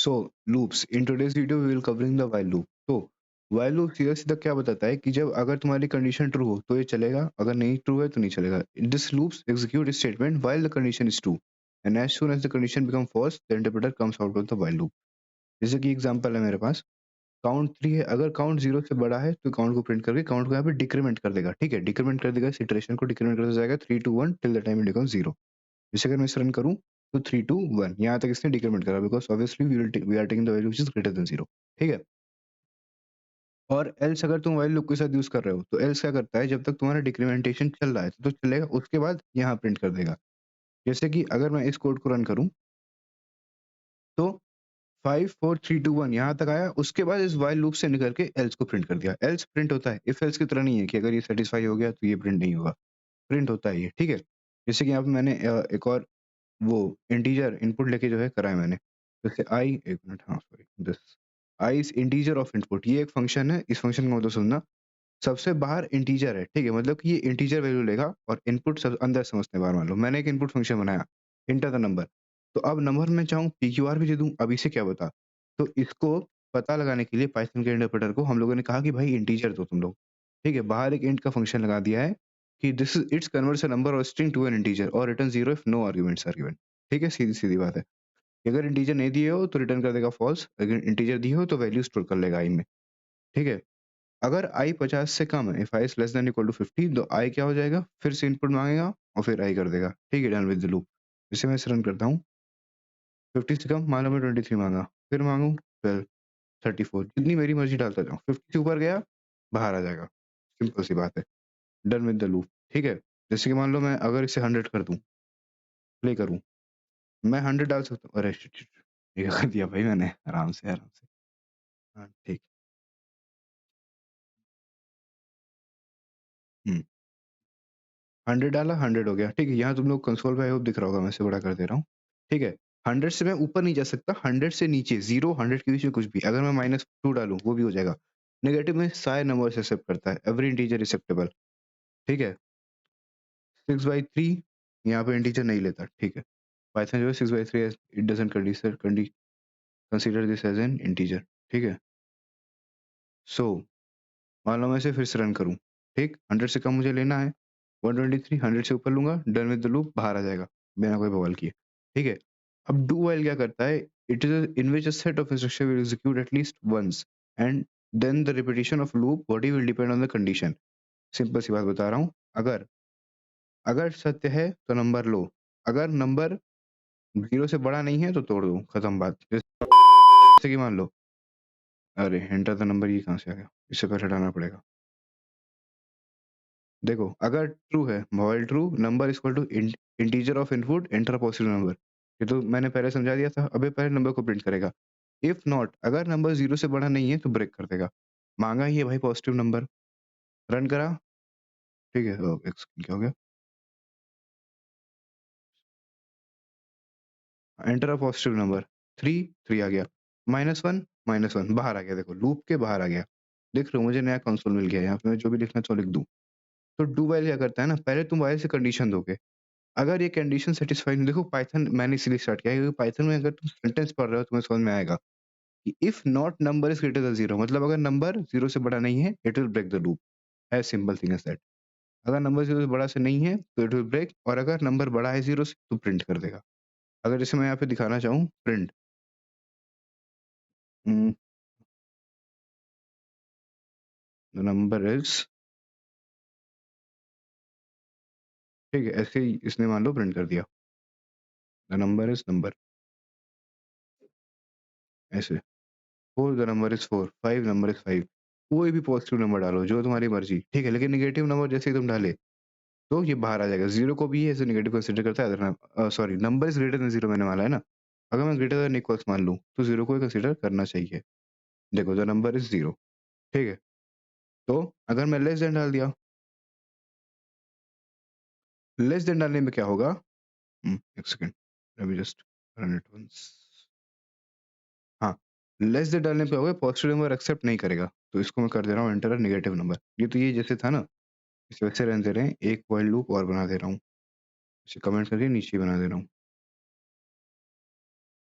So loops in today's video we will covering the while loop. तो while loop सीधा सीधा क्या बताता है कि जब अगर तुम्हारी कंडीशन ट्रू हो तो ये चलेगा, अगर नहीं ट्रू है तो नहीं चलेगा। This loops execute statement while the condition is true and as soon as the condition become false the interpreter comes out of the while loop. जैसे कि एग्जांपल है मेरे पास, काउंट 3 है, अगर काउंट 0 से बड़ा है तो काउंट को प्रिंट करके काउंट को यहाँ पे डिक्रीमेंट कर देगा। ठीक है, डिक्रीमेंट कर देगा, इस इटरेशन को डिक्रीमेंट करता जाएगा 3 to 1 till the time it becomes 0। जैसे अगर मैं इसे रन करूं तो 3 to 1 यहाँ तक इसने डिक्रीमेंट करा, because obviously we are taking the value which is greater than 0। ठीक है, और एल्स अगर तुम व्हाइल लूप के साथ यूज कर रहे हो तो एल्स क्या करता है, जब तक तुम्हारा डिक्रीमेंटेशन चल रहा है तो चलेगा, उसके बाद यहाँ प्रिंट कर देगा। जैसे कि अगर मैं इस कोड को रन करूं तो 5 4 3 2 1 यहाँ तक आया, उसके बाद इस व्हाइल लूप से निकल के एल्स को प्रिंट कर दिया। एल्स प्रिंट होता है, इफ एल्स की तरह नहीं है कि अगर ये सेटिस्फाई हो गया तो ये प्रिंट नहीं होगा, प्रिंट होता है ये। ठीक है, जैसे कि यहाँ पे मैंने एक और वो इंटीजर इनपुट लेके जो है करा है मैंने। जैसे आई, एक मिनट, हाँ sorry, this I is integer of input, ये एक फंक्शन है। इस फंक्शन का मतलब सुनना, सबसे बाहर इंटीजर है। ठीक है, मतलब कि ये इंटीजर वैल्यू लेगा और इनपुट सब अंदर समझते हैं बाहर। मान लो मैंने एक इनपुट फंक्शन बनाया, इंटर द नंबर, तो अब नंबर में चाहूँ PQR भी दे दूं, अब इसे क्या बता। तो इसको पता लगाने के लिए पाइथन के इंटरप्रेटर को हम लोगों ने कहा कि भाई इंटीजर दो तुम लोग। ठीक है, बाहर एक इंट का फंक्शन लगा दिया है कि this is its converts a number or string to an integer or return 0 if no arguments are given. ठीक है, सीधी सीधी बात है। अगर इंटीजर नहीं दिए हो तो रिटर्न कर देगा फॉल्स, अगर इंटीजर दिए हो तो वैल्यू स्टोर कर लेगा आई में। ठीक है, अगर i 50 से कम है, if i is less than equal to 50, तो i क्या हो जाएगा, फिर से इनपुट मांगेगा और फिर i कर देगा। ठीक है, डन विद द लूप। इसे मैं इसे रन करता हूँ, 50 से कम मान लो मैं 23 मांगा, फिर मांगू 12 34, जितनी मेरी मर्जी डालता जाऊँ, 50 से ऊपर गया बाहर आ जाएगा। सिंपल सी बात है, डन विद द लूप। ठीक है, जैसे कि मान लो मैं अगर इसे 100 कर दूं, प्ले करूं, मैं 100 डाल सकता हूँ। अरे शिट शिट, ये कर दिया भाई मैंने, आराम से आराम से। हाँ ठीक। 100 डाला, 100 हो गया। ठीक है, यहाँ तुम लोग कंसोल पे आई होप दिख रहा होगा, मैं इसे बड़ा कर दे रहा हूँ। ठीक है, 100 से मैं ऊपर नहीं जा सकता, 100 से नीचे 0 100 के बीच में कुछ भी, अगर मैं -2 डालूं वो भी हो जाएगा। नेगेटिव में सारे नंबर एक्सेप्ट करता है, एवरी इंटीजर एक्सेप्टेबल। ठीक है, 6/3 यहाँ पे इंटीजर नहीं लेता। ठीक है, पाइथन जो है 6/3 it doesn't consider this as an integer. ठीक है, सो मान लो मैं इसे फिर से रन करूं, ठीक, 100 से कम मुझे लेना है, 123, 100 से ऊपर लूंगा, डन विद द लूप, बाहर आ जाएगा बिना कोई बवाल किए। ठीक है, अब डू व्हाइल क्या करता है, it is in which a set of instruction will execute at least once and then the repetition of loop body will depend on the condition. Simple सी बात बता रहा हूँ, अगर अगर सत्य है तो नंबर लो, अगर नंबर 0 से बड़ा नहीं है तो तोड़ दो, खत्म बात। जैसे कि मान लो, अरे एंटर द नंबर, ये कहाँ से आ गया, इसे पहले हटाना पड़ेगा। देखो, अगर ट्रू है, while true, number equal to integer of input enter positive number, ये तो मैंने पहले समझा दिया था। अबे पहले नंबर को प्रिंट करेगा। इफ नॉट, अगर नंबर 0 से बड़ा नहीं है तो ब्रेक कर देगा। मांगा ही है भाई पॉजिटिव नंबर, रन करा। ठीक है, क्या हो गया, एंटर अ पॉजिटिव नंबर, 3 आ गया, -1 -1 बाहर आ गया। देखो लूप के बाहर आ गया, देख रहे हो, मुझे नया कंसोल मिल गया, यहाँ पे मैं जो भी लिखना चाहूँ लिख दूं। तो डू वाइल क्या करता है ना, पहले तुम वाइल से कंडीशन दोगे, अगर ये कंडीशन सैटिस्फाई नहीं, देखो पाइथन मैंने इसीलिए स्टार्ट किया है क्योंकि पाइथन में अगर तुम सेंटेंस पढ़ रहे हो तुम्हें समझ में आएगा कि if not number is greater than 0, मतलब अगर नंबर 0 से बड़ा नहीं है it will break the loop. As simple thing as that. अगर नंबर 0 से बड़ा से नहीं है तो इट विल ब्रेक, और अगर नंबर बड़ा है 0 से तो प्रिंट कर देगा। अगर जैसे मैं यहाँ पे दिखाना चाहूँ प्रिंट, द नंबर इज, ठीक है, ऐसे ही इसने मान लो प्रिंट कर दिया, द नंबर इज नंबर, ऐसे 4 the number is 4, 5 number is 5, कोई भी पॉजिटिव नंबर डालो जो तुम्हारी मर्जी। ठीक है, लेकिन नेगेटिव नंबर जैसे ही तुम डाले तो ये बाहर आ जाएगा। 0 को भी ऐसे नेगेटिव कंसीडर करता है, other sorry, number is greater than 0 मैंने माना है ना, अगर मैं ग्रेटर देन इक्वल्स मान लूँ तो 0 को ही कंसीडर करना चाहिए। देखो द नंबर इज 0। ठीक है, तो अगर मैं लेस देन डाल दिया, लेस देन डालने में क्या होगा, एक second, let me just run it once. हाँ, लेस देन डालने पे होगा पॉजिटिव नंबर एक्सेप्ट नहीं करेगा, तो इसको मैं कर दे रहा हूँ एंटर नेगेटिव नंबर। ये तो ये जैसे था ना, इसे वैसे रहने दे रहे हैं, एक व्हाइल लूप और बना दे रहा हूँ, इसे कमेंट करके नीचे बना दे रहा हूँ।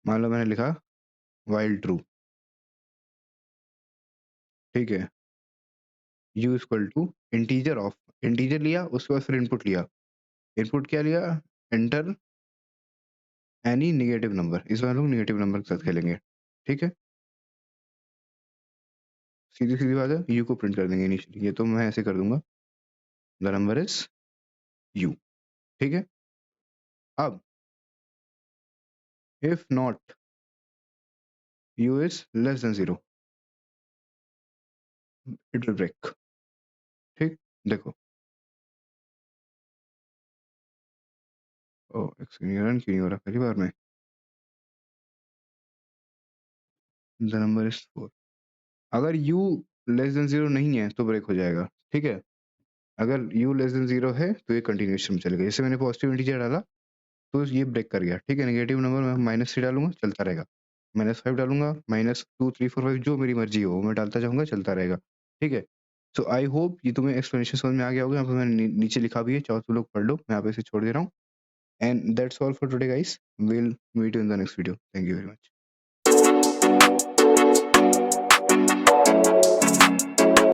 मान लो मैंने लिखा वाइल ट्रू, ठीक है। u equal to integer of, integer लिया, उसके बाद फिर इनपुट लिया, इनपुट क्या लिया, एंटर एनी नेगेटिव नंबर, इस बार हम लोग नेगेटिव नंबर के साथ खेलेंगे, ठीक है। सीधी सीधी बात है, यू को प्रिंट कर देंगे इनिशियली, ये तो मैं ऐसे कर दूंगा, द नंबर इज यू, ठीक है। अब if not you is less than 0, it will break, ठीक। देखो, ओ रन क्यों नहीं हो रहा पहली बार में, द नंबर इज 4, अगर u लेस देन 0 नहीं है तो ब्रेक हो जाएगा, ठीक है। अगर u लेस देन 0 है तो ये कंटिन्यूएशन में चलेगा, जैसे मैंने पॉजिटिव इंटीजर डाला तो ये ब्रेक कर गया, ठीक है। नेगेटिव नंबर मैं -3 डालूंगा, चलता रहेगा, -5 डालूंगा, -2 3 4 5 जो मेरी मर्जी हो मैं डालता जाऊंगा, चलता रहेगा, ठीक है। सो आई होप ये तुम्हें एक्सप्लेनेशन समझ में आ गया होगा, यहाँ पे मैंने नीचे लिखा भी है, चाहो तुम लोग पढ़ लो, मैं यहाँ पे इसे छोड़ दे रहा हूँ। And that's all for today guys, will meet you in the next video, thank you very much.